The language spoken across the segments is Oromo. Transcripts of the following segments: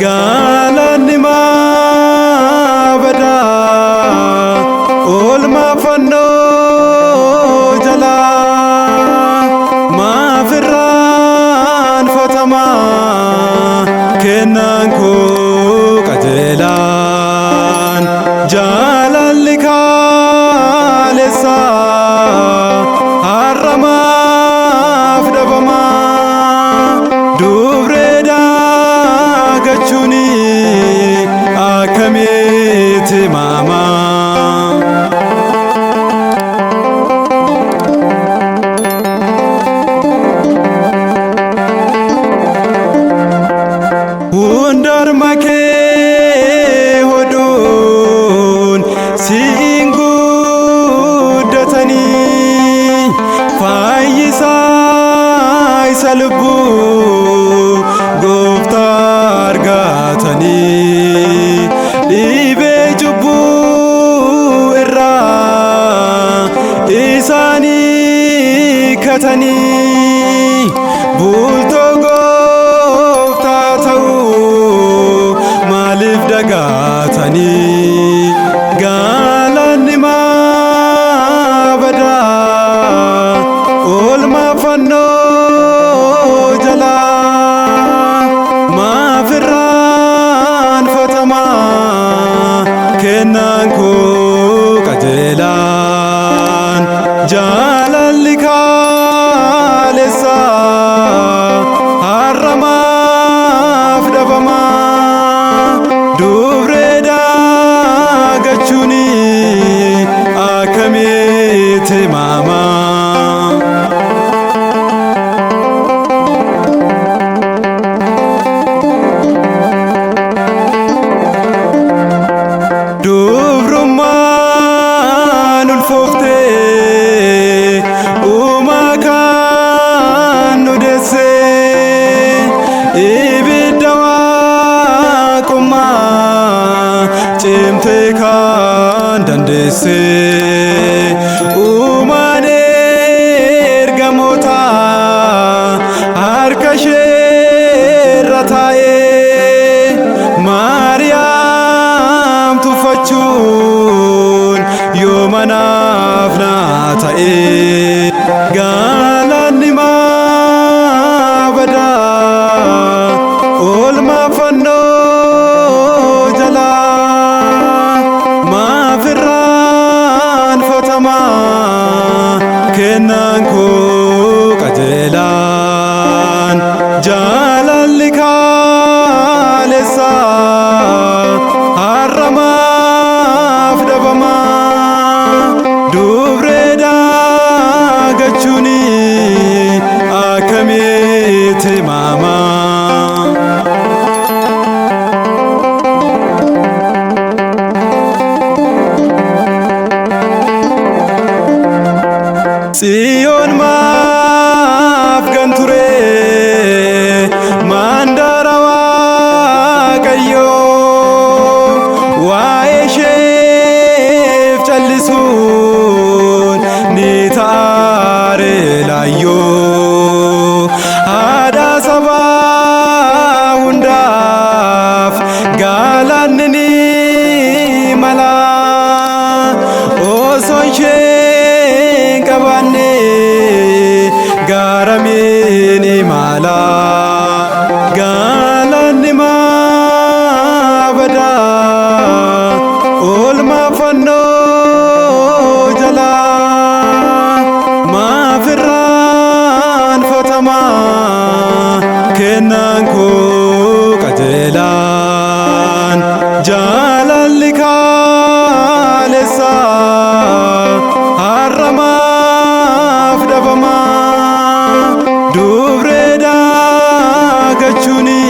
Galanni bada olma fanno jala mafirran fatama kenan ko qajelan jalalli khalesa harama fdabama dubreda gachuni akamiti mama undar make hodun singu datani fayisa isalbu goftar gatani libe jubu irra isani katani bulto gofta tau malif dagatani galanni bada olma fanno jala mafirran fatama kenan ko qajelan jalalli khalesa harama fdabama dubreda gachuni akamiti mama dubruman ulfofte umakan nudese ibidawa kuma cimte kan dandese umaner gamota harkashe rataye Maryam tufachun yomanaf natae galanni bada olma fanno jala mafirran fatama kenan ko qajelan jalalli khalesa harama fdabama dubreda gachuni akamiti mama Sion mafganture mandarawa kayo waeshef challisun nitare layo hada saba hundaf galanni mala osonche kabane garamini mala galanni bada olma fanno jala mafirran fatama kenan ko qajelan jalalli khalesa harama fdabama dubreda gachuni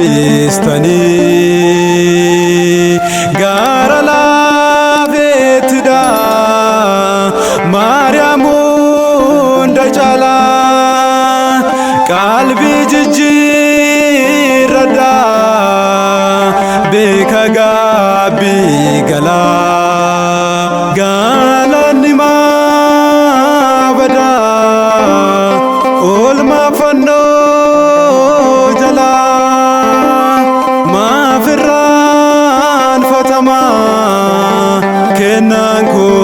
distani gara lafetida Mariamu ndachala qalbi jijjiirradha beeka gaabbi gala galanni maabada olma fannoo jala maafirraan fatama kennaan koo